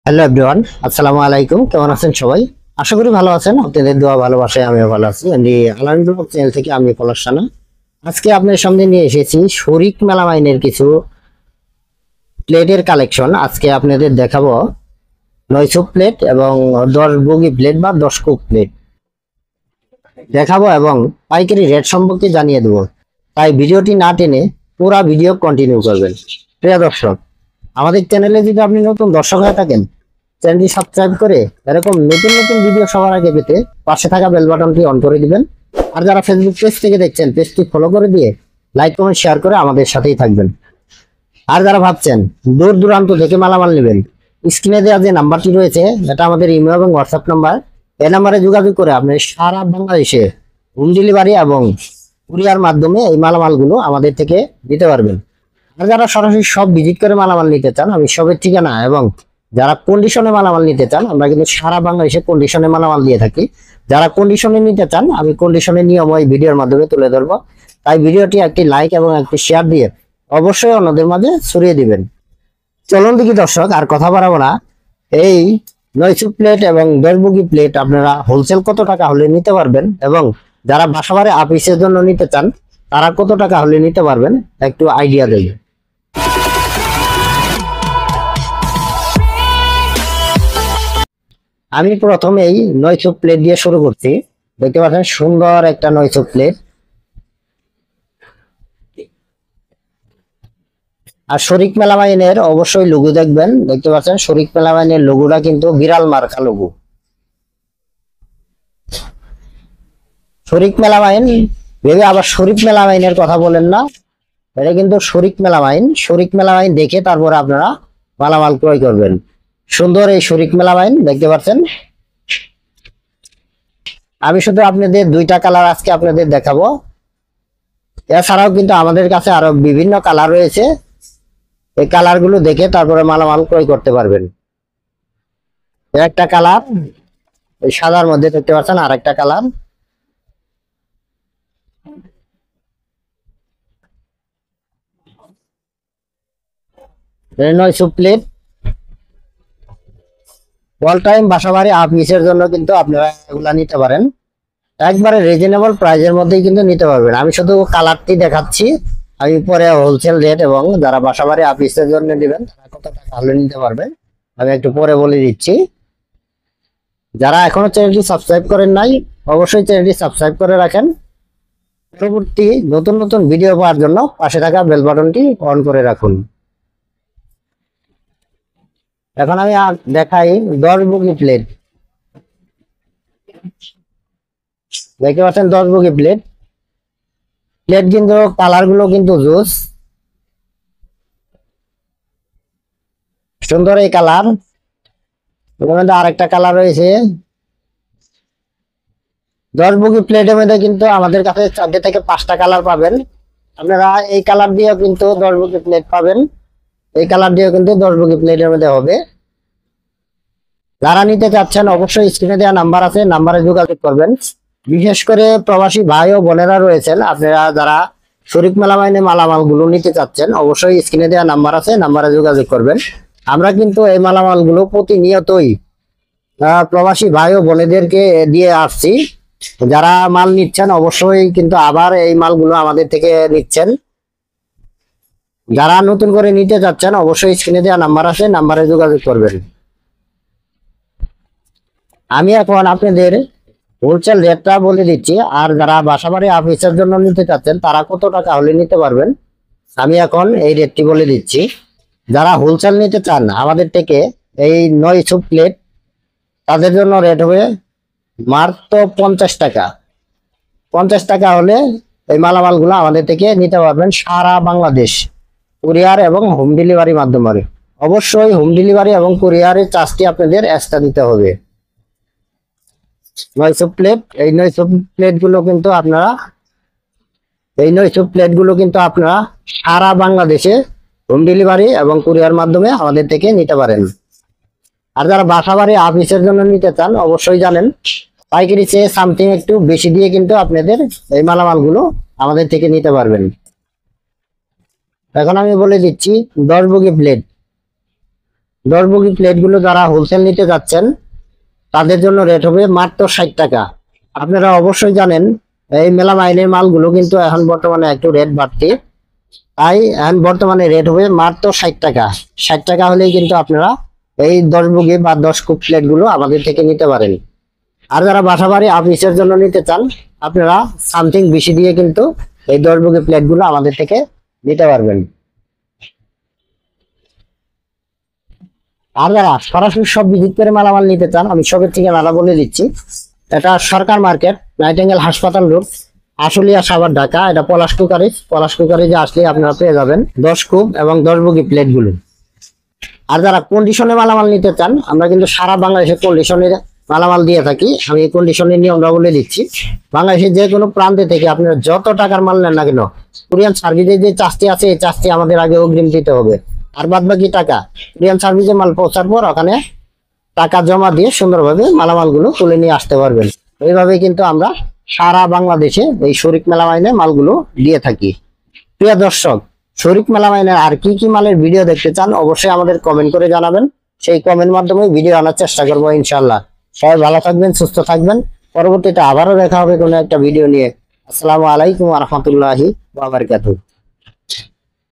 Hello everyone, আসসালামু আলাইকুম। কেমন আছেন সবাই? আশা করি ভালো আছেন। আপনাদের দোয়া ভালোবাসায় আমিও ভালো আছি। আলামিন ব্লগ চ্যানেল থেকে আমি পলাশ রানা। আজকে আপনার সামনে নিয়ে এসেছি শরিক মেলামাইনের কিছু প্লেটের কালেকশন। আজকে আপনাদের দেখাবো 900 প্লেট এবং 10 বগি প্লেট বা 10 কুক প্লেট দেখাবো এবং পাইকারি রেট সম্পর্কে জানিয়ে দেবো। তাই ভিডিওটি না টেনে পুরো ভিডিও কন্টিনিউ করবেন। প্রিয় দর্শক, আমাদের চ্যানেলে যদি আপনি নতুন দর্শক হয়ে থাকেন, চ্যানেলটি সাবস্ক্রাইব করে এরকম নতুন নতুন ভিডিও সবার আগে পেতে পাশে থাকা বেল বাটনটি অন করে দিবেন। আর যারা ফেসবুক পেজ থেকে দেখছেন, পেজটি ফলো করে দিয়ে লাইক কমেন্ট শেয়ার করে আমাদের সাথেই থাকবেন। আর যারা ভাবছেন দূর দূরান্ত থেকে মালামাল নেবেন, স্ক্রিনে দেওয়া যে নাম্বারটি রয়েছে এটা আমাদের ইমেল এবং হোয়াটসঅ্যাপ নাম্বার। এই নাম্বারে যোগাযোগ করে আপনি সারা বাংলাদেশে হোম ডেলিভারি এবং কুরিয়ার মাধ্যমে এই মালামালগুলো আমাদের থেকে নিতে পারবেন। আর যারা সরাসরি সব ভিজিট করে মালামাল নিতে চান, আমি সবের ঠিকানা এবং যারা কন্ডিশনে মালামাল নিতে চান, আমরা কিন্তু সারা বাংলাদেশে কন্ডিশনে মালামাল দিয়ে থাকি। যারা কন্ডিশনে নিতে চান, আমি কন্ডিশনের নিয়ম ওই ভিডিওর মাধ্যমে তুলে ধরবো। তাই ভিডিওটি একটি লাইক এবং একটি শেয়ার দিয়ে অবশ্যই অন্যদের মাঝে ছড়িয়ে দিবেন। চলুন দেখি দর্শক, আর কথা বাড়াবো না। এই 900 প্লেট এবং 10 বগি প্লেট আপনারা হোলসেল কত টাকা হলে নিতে পারবেন এবং যারা বাসাবাড়ি অফিসের জন্য নিতে চান তারা কত টাকা হলে নিতে পারবেন একটু আইডিয়া দেবে। আমি প্রথমে এই 900 প্লেট দিয়ে শুরু করছি। দেখতে পাচ্ছেন সুন্দর একটা 900 প্লেট। আর শরিক মেলামাইনের অবশ্যই লোগো দেখবেন। দেখতে পাচ্ছেন শরিক মেলামাইনের লোগোটা কিন্তু বিড়াল মার্কা লোগো। শরিক মেলামাইন ভেবে আবার শরিক মেলামাইনের কথা বলেন না, এটা কিন্তু শরিক মেলামাইন। শরিক মেলামাইন দেখে তারপরে আপনারা মালামাল ক্রয় করবেন। সুন্দর এই শরিক মেলামাইন দেখতে পাচ্ছেন। আমি শুধু আপনাদের দুইটা কালার আজকে আপনাদের দেখাবো। এছাড়াও কিন্তু আমাদের কাছে আরো বিভিন্ন কালার রয়েছে। এই কালার গুলো দেখে তারপরে মালামাল ক্রয় করতে পারবেন। একটা কালার এই সাদার মধ্যে দেখতে পাচ্ছেন, আর একটা কালার। নয়শো প্লেট অল টাইম বাসাবাড়ি অফিসের জন্য কিন্তু আপনারা এগুলা নিতে পারেন। একবারে রিজনেবল প্রাইসের মধ্যেই কিন্তু নিতে পারবেন। আমি শুধু কালারটি দেখাচ্ছি, আমি পরে হোলসেল রেট এবং যারা বাসাবাড়ি অফিসের জন্য নেবেন তারা কত টাকা হলে নিতে পারবেন আমি একটু পরে বলে দিচ্ছি। যারা এখনো চ্যানেলটি সাবস্ক্রাইব করেন নাই, অবশ্যই চ্যানেলটি সাবস্ক্রাইব করে রাখেন। পরবর্তী নতুন নতুন ভিডিও পাওয়ার জন্য পাশে থাকা বেল বাটনটি অন করে রাখুন। এখন আমি দেখাই 10 বগি প্লেট। দেখতে পাচ্ছেন 10 বগি প্লেট। প্লেট কিন্তু কালার গুলো কিন্তু জোস, সুন্দর এই কালার। আরেকটা কালার রয়েছে। 10 বগি প্লেটের মধ্যে কিন্তু আমাদের কাছে 4 থেকে 5টা কালার পাবেন। আপনারা এই কালার দিয়েও কিন্তু 10 বগি প্লেট পাবেন। এই কালার দিয়েও কিন্তু 10 বগি প্লেটের মধ্যে হবে। যারা নিতে চাচ্ছেন অবশ্যই স্ক্রিনে দেওয়া নাম্বার আছে, নাম্বারে যোগাযোগ করবেন। বিশেষ করে প্রবাসী ভাই ও বোনেরা রয়েছেন, আপনারা যারা শরিক মেলামাইনে মালামাল গুলো নিতে চাচ্ছেন অবশ্যই স্ক্রিনে দেওয়া নাম্বার আছে, নাম্বারে যোগাযোগ করবেন। আমরা কিন্তু এই মালামাল গুলো প্রতিনিয়তই প্রবাসী ভাই ও বোনেদেরকে দিয়ে আসছি। যারা মাল নিচ্ছেন অবশ্যই কিন্তু আবার এই মালগুলো আমাদের থেকে নিচ্ছেন। যারা নতুন করে নিতে চাচ্ছেন অবশ্যই স্ক্রিনে দেওয়া নাম্বার আছে, নাম্বারে যোগাযোগ করবেন। আমি এখন আপনাদের হোলসেল রেটটা বলে দিচ্ছি। আর যারা বাসাবাড়ি অফিসের জন্য নিতে চাচ্ছেন তারা কত টাকা হলে নিতে পারবেন আমি এখন এই রেটটি বলে দিচ্ছি। যারা হোলসেল নিতে চান আমাদের থেকে এই 900 প্লেট, তাদের জন্য রেট হবে মাত্র 50 টাকা। 50 টাকা হলে এই মালামালগুলো আমাদের থেকে নিতে পারবেন সারা বাংলাদেশ কুরিয়ার এবং হোম ডেলিভারি মাধ্যমে। অবশ্যই হোম ডেলিভারি এবং কুরিয়ারের চার্জটি আপনাদের এক্সট্রা দিতে হবে। 900 প্লেট, এই 900 প্লেট গুলো কিন্তু আপনারা সারা বাংলাদেশে হোম ডেলিভারি এবং কুরিয়ার মাধ্যমে আমাদের থেকে নিতে পারেন। আর যারা বাসাবাড়ি অফিসের জন্য নিতে চান অবশ্যই জানেন পাইকারি চেয়ে সামথিং একটু বেশি দিয়ে কিন্তু আপনাদের এই মালামালগুলো আমাদের থেকে নিতে পারবেন। এখন আমি বলে দিচ্ছি 10 বগি প্লেট। 10 বগি প্লেটগুলো যারা হোলসেল নিতে যাচ্ছেন তাদের জন্য রেট হবে মাত্র 60 টাকা। আপনারা অবশ্যই জানেন এই মেলামাইনের মালগুলো কিন্তু এখন বর্তমানে একটু রেট বাড়তি, তাই এখন বর্তমানে রেট হবে মাত্র 60 টাকা। 60 টাকা হলেই কিন্তু আপনারা এই 10 বগি বা 10 কুপ প্লেট গুলো আমাদের থেকে নিতে পারেন। আর যারা বাসাবাড়ি অফিসের জন্য নিতে চান আপনারা সামথিং বেশি দিয়ে কিন্তু এই 10 বগি প্লেট গুলো আমাদের থেকে নিতে পারবেন। আর যারা সরাসরি সব ভিজিট করে মালামাল নিতে চান আমি সবের ঠিকানাটা বলে দিচ্ছি। এটা সরকার মার্কেট, নাইটিঙ্গেল হাসপাতাল রোড, আশুলিয়া সাভার ঢাকা। এটা পলাশ কুকারিজে আসলে আপনারা পেয়ে যাবেন 10 কুপ এবং 10 বগি প্লেট গুলো। আর যারা কন্ডিশনে মালামাল নিতে চান আমরা কিন্তু সারা বাংলাদেশে কন্ডিশনের মালামাল দিয়ে থাকি। আমি এই কন্ডিশনের নিয়মটা বলে দিচ্ছি। বাংলাদেশের যে কোনো প্রান্তে থেকে আপনারা যত টাকার মাল নেন না কেন, কুরিয়ান সার্ভিসে যে চার্জটি আছে এই চার্জটি আমাদের আগে অগ্রিম দিতে হবে। আর বাদ বাকি টাকা কুরিয়ান সার্ভিসে মাল পৌঁছার পর ওখানে টাকা জমা দিয়ে সুন্দরভাবে মালামালগুলো তুলে নিয়ে আসতে পারবেন। এইভাবে কিন্তু আমরা সারা বাংলাদেশে এই শরিক মেলামাইনে মালগুলো দিয়ে থাকি। প্রিয় দর্শক, শরিক মেলামাইনের আর কি কি মালের ভিডিও দেখতে চান অবশ্যই আমাদের কমেন্ট করে জানাবেন। সেই কমেন্ট মাধ্যমে ভিডিও আনার চেষ্টা করবো ইনশাল্লাহ। সবাই ভালো থাকবেন, সুস্থ থাকবেন। পরবর্তীতে আবারও দেখা হবে কোনো একটা ভিডিও নিয়ে। আসসালামু আলাইকুম ওয়া রাহমাতুল্লাহি ওয়া বারাকাতুহু।